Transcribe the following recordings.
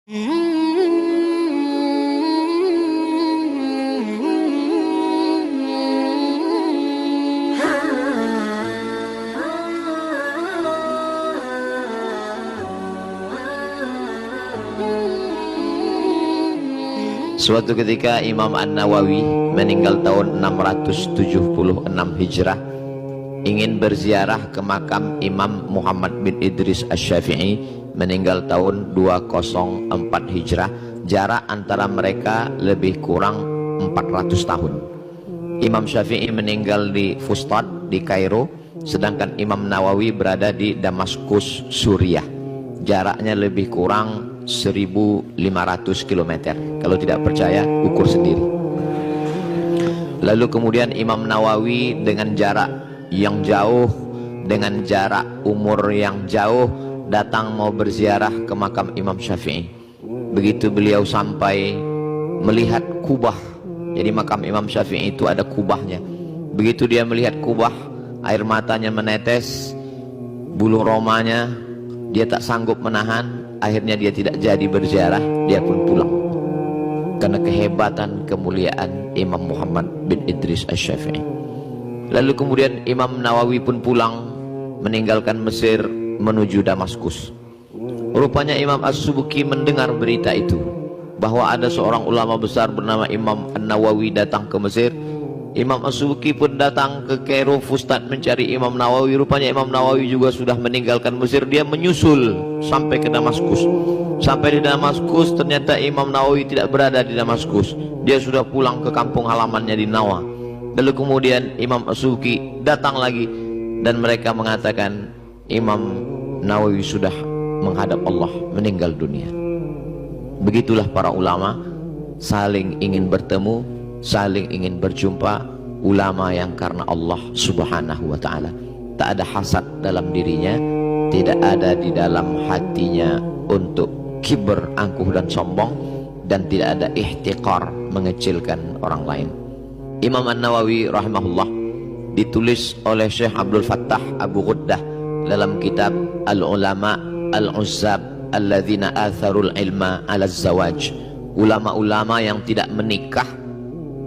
Suatu ketika Imam An-Nawawi meninggal tahun 676 Hijrah, ingin berziarah ke makam Imam Muhammad bin Idris Asy-Syafi'i, meninggal tahun 204 Hijrah. Jarak antara mereka lebih kurang 400 tahun. Imam Syafi'i meninggal di Fustat di Kairo, sedangkan Imam Nawawi berada di Damaskus, Suriah. Jaraknya lebih kurang 1.500 km. Kalau tidak percaya, ukur sendiri. Lalu kemudian Imam Nawawi dengan jarak yang jauh, dengan jarak umur yang jauh, datang mau berziarah ke makam Imam Syafi'i. Begitu beliau sampai, melihat kubah. Jadi makam Imam Syafi'i itu ada kubahnya. Begitu dia melihat kubah, air matanya menetes, bulu romanya dia tak sanggup menahan. Akhirnya dia tidak jadi berziarah, dia pun pulang. Karena kehebatan, kemuliaan Imam Muhammad bin Idris Asy-Syafi'i. Lalu kemudian Imam Nawawi pun pulang, meninggalkan Mesir menuju Damaskus. Rupanya Imam As-Subuki mendengar berita itu, bahwa ada seorang ulama besar bernama Imam An-Nawawi datang ke Mesir. Imam As-Subuki pun datang ke Kairo, Fustat, mencari Imam Nawawi. Rupanya Imam Nawawi juga sudah meninggalkan Mesir. Dia menyusul sampai ke Damaskus. Sampai di Damaskus, ternyata Imam Nawawi tidak berada di Damaskus. Dia sudah pulang ke kampung halamannya di Nawa. Lalu kemudian Imam As-Subuki datang lagi, dan mereka mengatakan Imam Nawawi sudah menghadap Allah, meninggal dunia. Begitulah para ulama saling ingin bertemu, saling ingin berjumpa. Ulama yang karena Allah subhanahu wa ta'ala, tak ada hasad dalam dirinya, tidak ada di dalam hatinya untuk kiber, angkuh dan sombong, dan tidak ada ihtiqar, mengecilkan orang lain. Imam An-Nawawi rahimahullah ditulis oleh Syekh Abdul Fattah Abu Ghuddah dalam kitab Al-Ulama Al-Uzzab Alladzina Atharul Ilma Ala Zawaj. Ulama-ulama yang tidak menikah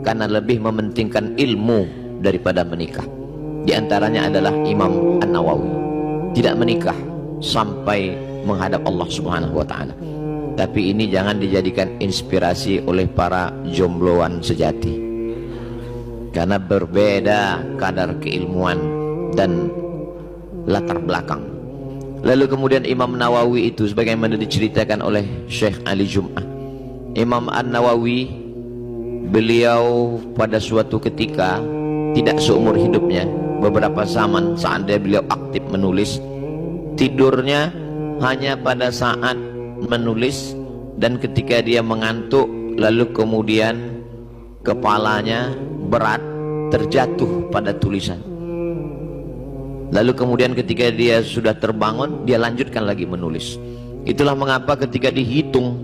karena lebih mementingkan ilmu daripada menikah. Di antaranya adalah Imam An-Nawawi, tidak menikah sampai menghadap Allah subhanahu wa ta'ala. Tapi ini jangan dijadikan inspirasi oleh para jombloan sejati, karena berbeda kadar keilmuan dan latar belakang. Lalu kemudian Imam Nawawi itu sebagaimana diceritakan oleh Syekh Ali Jum'ah, Imam An-Nawawi, beliau pada suatu ketika, tidak seumur hidupnya, beberapa zaman saat beliau aktif menulis, tidurnya hanya pada saat menulis, dan ketika dia mengantuk, lalu kemudian kepalanya berat, terjatuh pada tulisan. Lalu kemudian ketika dia sudah terbangun, dia lanjutkan lagi menulis. Itulah mengapa ketika dihitung,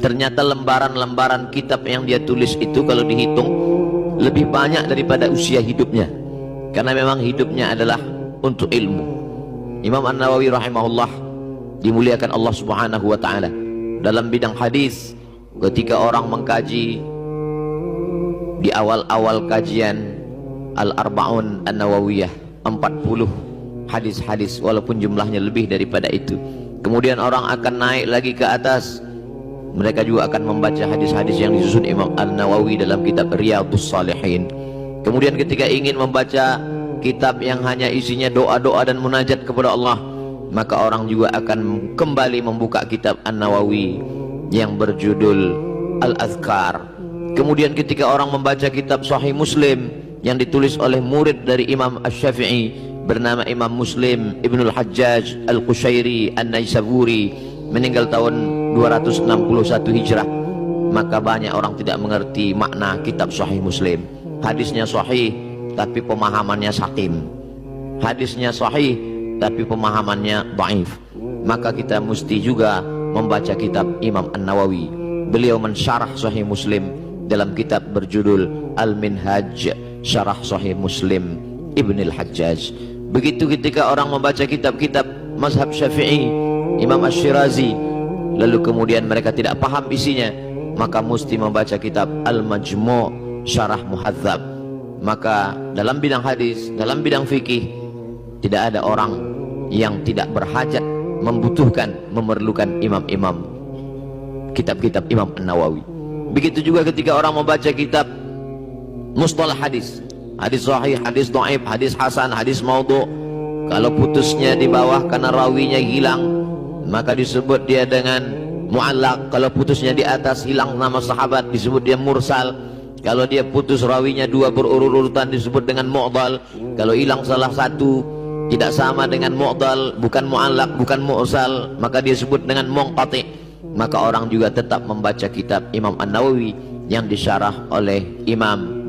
ternyata lembaran-lembaran kitab yang dia tulis itu kalau dihitung lebih banyak daripada usia hidupnya, karena memang hidupnya adalah untuk ilmu. Imam An-Nawawi rahimahullah dimuliakan Allah subhanahu wa ta'ala dalam bidang hadis. Ketika orang mengkaji di awal-awal kajian Al-Arba'un An-Nawawiyah, 40 hadis-hadis, walaupun jumlahnya lebih daripada itu. Kemudian orang akan naik lagi ke atas, mereka juga akan membaca hadis-hadis yang disusun Imam An-Nawawi dalam kitab Riyadhus Shalihin. Kemudian ketika ingin membaca kitab yang hanya isinya doa-doa dan munajat kepada Allah, maka orang juga akan kembali membuka kitab An-Nawawi yang berjudul Al-Azkar. Kemudian ketika orang membaca kitab Sahih Muslim yang ditulis oleh murid dari Imam Asy-Syafi'i bernama Imam Muslim Ibnul Hajjaj Al-Qushairi An-Naisaburi, meninggal tahun 261 Hijrah, maka banyak orang tidak mengerti makna kitab Sahih Muslim. Hadisnya sahih tapi pemahamannya sakim, hadisnya sahih tapi pemahamannya dhaif. Maka kita mesti juga membaca kitab Imam An-Nawawi. Beliau mensyarah Sahih Muslim dalam kitab berjudul Al-Minhaj Syarah Sahih Muslim Ibnul Hajjaj. Begitu ketika orang membaca kitab-kitab mazhab Syafi'i, Imam Asy-Syirazi lalu kemudian mereka tidak paham isinya, maka mesti membaca kitab Al-Majmu' Syarah Muhadzab. Maka dalam bidang hadis, dalam bidang fikih, tidak ada orang yang tidak berhajat, membutuhkan, memerlukan imam-imam kitab-kitab Imam An-Nawawi. Begitu juga ketika orang membaca kitab mustalah hadis, hadis sahih, hadis dhaif, hadis hasan, hadis maudhu'. Kalau putusnya di bawah karena rawinya hilang, maka disebut dia dengan mu'allaq. Kalau putusnya di atas hilang nama sahabat, disebut dia mursal. Kalau dia putus rawinya dua berurut-urutan, disebut dengan mu'dal. Kalau hilang salah satu, tidak sama dengan mu'dal, bukan mu'allaq, bukan mursal, maka dia sebut dengan munqati'. Maka orang juga tetap membaca kitab Imam An-Nawawi yang disyarah oleh Imam